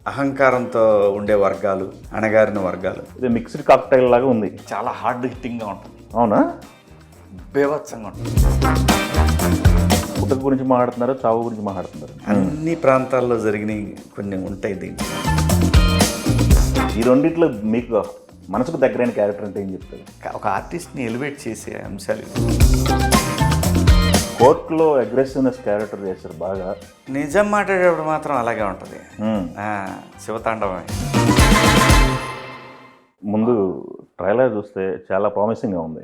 అహంకారంతో ఉండే వర్గాలు, అణగారిన వర్గాలు. ఇది మిక్స్డ్ కాక్టైల్ లాగా ఉంది. చాలా హార్డ్ హిట్టింగ్గా ఉంటుంది, అవునా? బేవత్సంగా ఉంటుంది. పుట్టుక గురించి మాట్లాడుతున్నారు, చావు గురించి మాట్లాడుతున్నారు. అన్ని ప్రాంతాల్లో జరిగినవి కొన్ని ఉంటాయి దీంట్లో. ఈ రెండిట్లో మీకు మనసుకు దగ్గరైన క్యారెక్టర్ అంటే ఏం చెప్తారు? ఒక ఆర్టిస్ట్ని ఎలివేట్ చేసే అంశాలు. కోర్టులో అగ్రెసివ్నెస్ క్యారెక్టర్ చేశారు బాగా. నిజం మాట్లాడేటప్పుడు మాత్రం అలాగే ఉంటుంది. శివతాండవమే. ముందు ట్రైలర్ చూస్తే చాలా ప్రామిసింగ్గా ఉంది.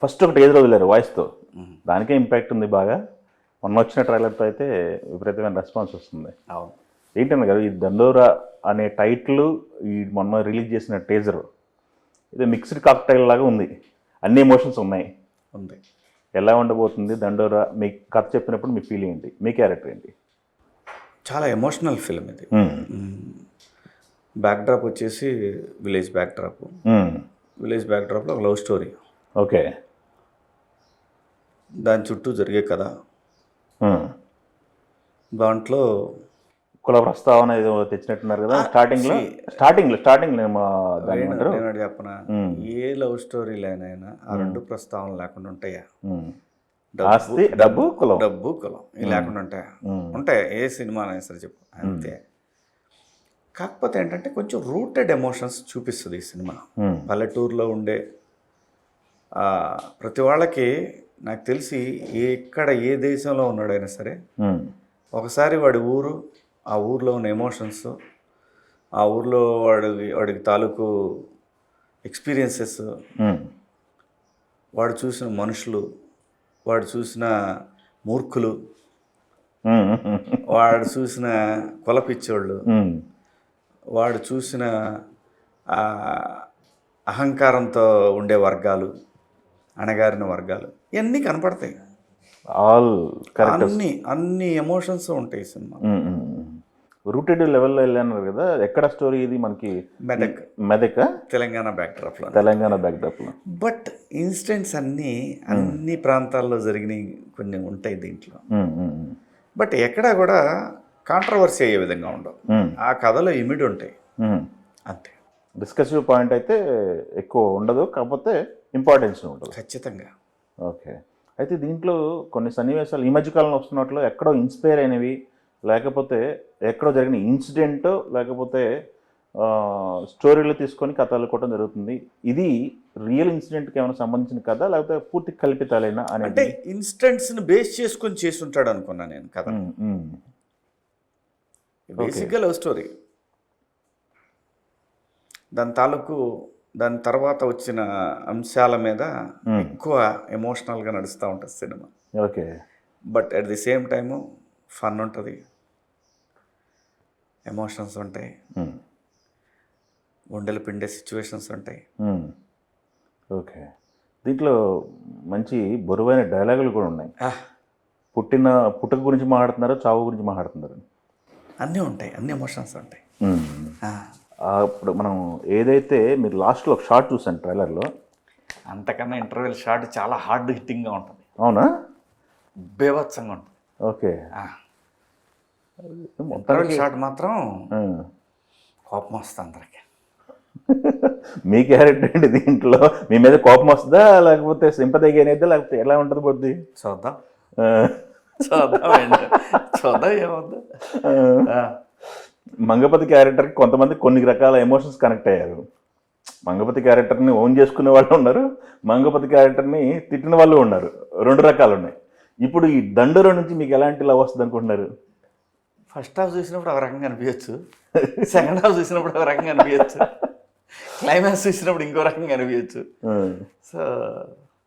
ఫస్ట్ ఒకటి ఏది వదిలేరు వాయిస్తో, దానికే ఇంపాక్ట్ ఉంది బాగా. మొన్న వచ్చిన ట్రైలర్తో అయితే విపరీతమైన రెస్పాన్స్ వస్తుంది. అవును. ఏంటన్నా కదా, ఈ దండోరా అనే టైటిల్, ఈ మొన్న రిలీజ్ చేసిన టీజర్, ఇది మిక్స్డ్ కాక్టైల్ లాగా ఉంది. అన్ని ఎమోషన్స్ ఉన్నాయి. ఉంది. ఎలా ఉండబోతుంది దండోరా? మీ కథ చెప్పినప్పుడు మీ ఫీలింగ్ ఏంటి, మీ క్యారెక్టర్ ఏంటి? చాలా ఎమోషనల్ ఫిల్మ్ ఇది. బ్యాక్డ్రాప్ వచ్చేసి విలేజ్ బ్యాక్డ్రాప్. విలేజ్ బ్యాక్డ్రాప్లో ఒక లవ్ స్టోరీ. ఓకే. దాని చుట్టూ జరిగే కథ. దాంట్లో కుల ప్రస్తావన ఏదో తెచ్చినట్టున్నారు కదా స్టార్టింగ్ నేను చెప్పనా, ఏ లవ్ స్టోరీలైనా ఆ రెండు ప్రస్తావనలు లేకుండా ఉంటాయా? ఆస్తి, డబ్బు, కులం ఇవి లేకుండా ఉంటాయా? ఉంటాయి. ఏ సినిమా అయినా సరే చెప్పు, అంతే. కాకపోతే ఏంటంటే కొంచెం రూటెడ్ ఎమోషన్స్ చూపిస్తుంది ఈ సినిమా. పల్లెటూరులో ఉండే ప్రతి వాళ్ళకి, నాకు తెలిసి ఎక్కడ ఏ దేశంలో ఉన్నాడైనా సరే ఒకసారి వాడి ఊరు, ఆ ఊర్లో ఉన్న ఎమోషన్స్, ఆ ఊర్లో వాడికి తాలూకు ఎక్స్పీరియన్సెస్, వాడు చూసిన మనుషులు, వాడు చూసిన మూర్ఖులు, వాడు చూసిన కులపిచ్చోళ్ళు, వాడు చూసిన అహంకారంతో ఉండే వర్గాలు, అణగారిన వర్గాలు, ఇవన్నీ కనపడతాయి. అన్ని ఎమోషన్స్ ఉంటాయి ఈ సినిమా. రూటెడ్ లెవెల్లో వెళ్ళాను కదా. ఎక్కడ స్టోరీ ఇది? మనకి మెదక్, తెలంగాణ బ్యాక్డ్రాప్లో. బట్ ఇన్సిడెంట్స్ అన్ని ప్రాంతాల్లో జరిగినవి కొన్ని ఉంటాయి దీంట్లో. బట్ ఎక్కడా కూడా కాంట్రవర్సీ అయ్యే విధంగా ఉండవు. ఆ కథలో ఇమిడి ఉంటాయి, అంతే. డిస్కసివ్ పాయింట్ అయితే ఎక్కువ ఉండదు, కాకపోతే ఇంపార్టెన్స్ ఉంటుంది ఖచ్చితంగా. ఓకే. అయితే దీంట్లో కొన్ని సన్నివేశాలు ఈ మధ్యకాలంలో వస్తున్నట్లు ఎక్కడో ఇన్స్పైర్ అయినవి, లేకపోతే ఎక్కడో జరిగిన ఇన్సిడెంట్, లేకపోతే స్టోరీలు తీసుకొని కథ అల్లుకోవడం జరుగుతుంది. ఇది రియల్ ఇన్సిడెంట్కి ఏమైనా సంబంధించిన కథ, లేకపోతే పూర్తి కల్పితాలేనా అని? అంటే ఇన్సిడెంట్స్ని బేస్ చేసుకొని చేసి ఉంటాడు అనుకున్నా నేను కథ. బేసిక్గా లవ్ స్టోరీ, దాని తర్వాత వచ్చిన అంశాల మీద ఎక్కువ ఎమోషనల్గా నడుస్తూ ఉంటుంది cinema. Okay. But at the same time fun ఉంటుంది, ఎమోషన్స్ ఉంటాయి, గుండెలు పిండే సిచ్యువేషన్స్ ఉంటాయి. ఓకే. దీంట్లో మంచి బరువైన డైలాగులు కూడా ఉన్నాయి. పుట్టుక గురించి మాట్లాడుతున్నారు, చావు గురించి మాట్లాడుతున్నారు. అన్నీ ఉంటాయి, అన్ని ఎమోషన్స్ ఉంటాయి. ఇప్పుడు మనం ఏదైతే మీరు లాస్ట్లో ఒక షార్ట్ చూసాను ట్రైలర్లో, అంతకన్నా ఇంటర్వెల్ షార్ట్ చాలా హార్డ్ హిట్టింగ్గా ఉంటుంది. అవునా? బేవత్సంగా ఉంటుంది. ఓకే. ఇంటర్వెల్ షార్ట్ మాత్రం కోపం వస్తుంది అందరికి. మీ క్యారెక్టర్ ఏంటి దీంట్లో? మీ మీద కోపం వస్తుందా, లేకపోతే సింపతి అనేది, లేకపోతే ఎలా ఉంటుంది? పొద్దు చూద్దాం ఏమవుద్దా. మంగపతి క్యారెక్టర్కి కొంతమంది కొన్ని రకాల ఎమోషన్స్ కనెక్ట్ అయ్యారు. మంగపతి క్యారెక్టర్ని ఓన్ చేసుకునే వాళ్ళు ఉన్నారు, మంగపతి క్యారెక్టర్ని తిట్టిన వాళ్ళు ఉన్నారు. రెండు రకాలు ఉన్నాయి. ఇప్పుడు ఈ దండోరా నుంచి మీకు ఎలాంటి లవ్ వస్తుంది అనుకుంటున్నారు? ఫస్ట్ హాఫ్ చూసినప్పుడు ఒక రకంగా అనిపించచ్చు, సెకండ్ హాఫ్ చూసినప్పుడు ఒక రకంగా అనిపించచ్చు, క్లైమాక్స్ చూసినప్పుడు ఇంకో రకంగా అనిపించచ్చు. సో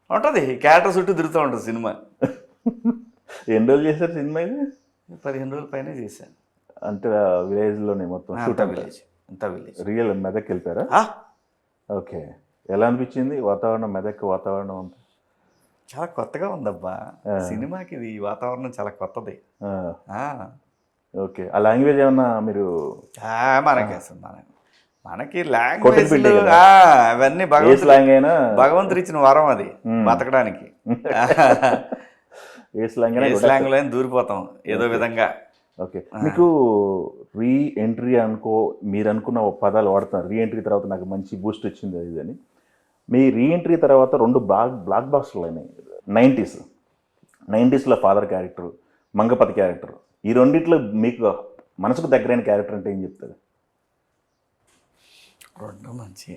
ఉంటుంది, క్యారెక్టర్ చుట్టూ తిరుగుతూ ఉంటుంది సినిమా. ఎన్ని రోజులు చేశారు సినిమా ఇది? 15 రోజుల పైన చేశాను. అంటే విలేజ్లోనే మొత్తం అంతా విలేజ్. రియల్ మెదక్ వెళ్ళిపోయారా? ఓకే. ఎలా అనిపించింది వాతావరణం, మెదక్ వాతావరణం అంతా? చాలా కొత్తగా ఉందబ్బా సినిమాకి. ఇది వాతావరణం చాలా కొత్తది. ఓకే. ఆ లాంగ్వేజ్ ఏమన్నా మీరు? మనకి లాంగ్వేజ్ అవన్నీ భగవంతుడు ఇచ్చిన వరం, అది బతకడానికి. ఏ స్లాంగ్ స్లాంగ్లో దూరిపోతాం ఏదో విధంగా. ఓకే, మీకు రీ ఎంట్రీ మీరు అనుకున్న పదాలు వాడుతున్నారు. రీ ఎంట్రీ తర్వాత నాకు మంచి బూస్ట్ వచ్చింది అది ఇది అని. మీ రీ ఎంట్రీ తర్వాత 2 బ్లాక్ బాస్టర్లు అయినాయి. 90స్లో ఫాదర్ క్యారెక్టర్, మంగపతి క్యారెక్టర్. ఈ రెండిట్లో మీకు మనసుకు దగ్గరైన క్యారెక్టర్ అంటే ఏం చెప్తారు? రెండు మంచి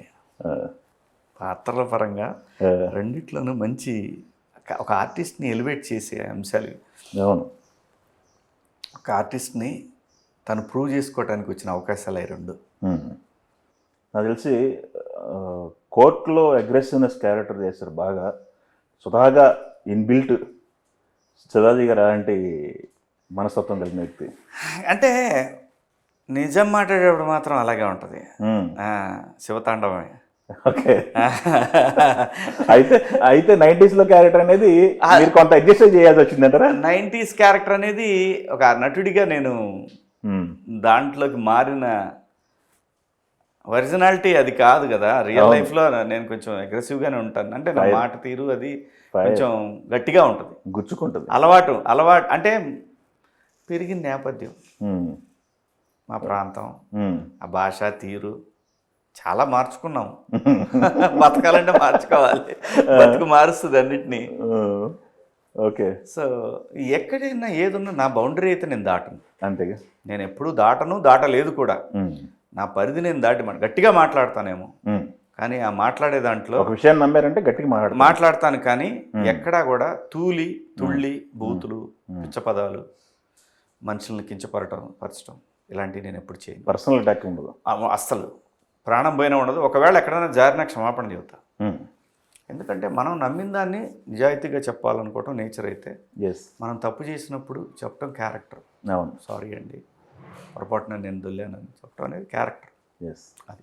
పాత్రల పరంగా రెండిట్లోనూ మంచి ఒక ఆర్టిస్ట్ని ఎలివేట్ చేసే అంశాలు. అవును, ఒక ఆర్టిస్ట్ని తను ప్రూవ్ చేసుకోవడానికి వచ్చిన అవకాశాలు అవి రెండు. నాకు తెలిసి కోర్టులో అగ్రెసివ్నెస్ క్యారెక్టర్ చేశారు బాగా. స్వతహాగా ఇన్బిల్ట్ శివాజీ గారు అలాంటి మనస్తత్వం కలిగిన వ్యక్తి. అంటే నిజం మాట్లాడేటప్పుడు మాత్రం అలాగే ఉంటుంది. శివతాండవమే. ఓకే, అయితే 90స్లో క్యారెక్టర్ అనేది మీరు కొంత అడ్జస్ట్ చేయాల్సి వచ్చిందంటారా? 90s క్యారెక్టర్ అనేది ఒక నటుడిగా నేను దాంట్లోకి మారిన ఒరిజినాలిటీ అది కాదు కదా. రియల్ లైఫ్లో నేను కొంచెం అగ్రెసివ్గానే ఉంటాను. అంటే నా మాట తీరు అది కొంచెం గట్టిగా ఉంటుంది, గుచ్చుకుంటుంది. అలవాటు అంటే పెరిగిన నేపథ్యం, మా ప్రాంతం, ఆ భాష తీరు చాలా మార్చుకున్నాం. బతకాలంటే మార్చుకోవాలి, బతుకు మారుస్తుంది అన్నిటినీ. ఓకే, సో ఎక్కడైనా ఏదున్నా నా బౌండరీ అయితే నేను దాటను. అంతేగా, నేను ఎప్పుడూ దాటలేదు కూడా. నా పరిధి నేను గట్టిగా మాట్లాడతానేమో, కానీ ఆ మాట్లాడే దాంట్లో ఒక విషయాన్ని నమ్మారంటే గట్టిగా మాట్లాడతాను. కానీ ఎక్కడా కూడా తుళ్ళి బూతులు, పిచ్చ పదాలు, మనుషుల్ని కించపరచడం ఇలాంటివి నేను ఎప్పుడు చేయను. పర్సనల్ అటాక్ ఉండదు అస్సలు, ప్రాణం పోయినా ఉండదు. ఒకవేళ ఎక్కడైనా జారినా క్షమాపణ చెబుతా. ఎందుకంటే మనం నమ్మిన దాన్ని నిజాయితీగా చెప్పాలనుకోవటం నేచర్ అయితే, మనం తప్పు చేసినప్పుడు చెప్పడం క్యారెక్టర్. అవును, సారీ అండి పొరపాటున నేను దొల్లానని చెప్పడం అనేది క్యారెక్టర్. అది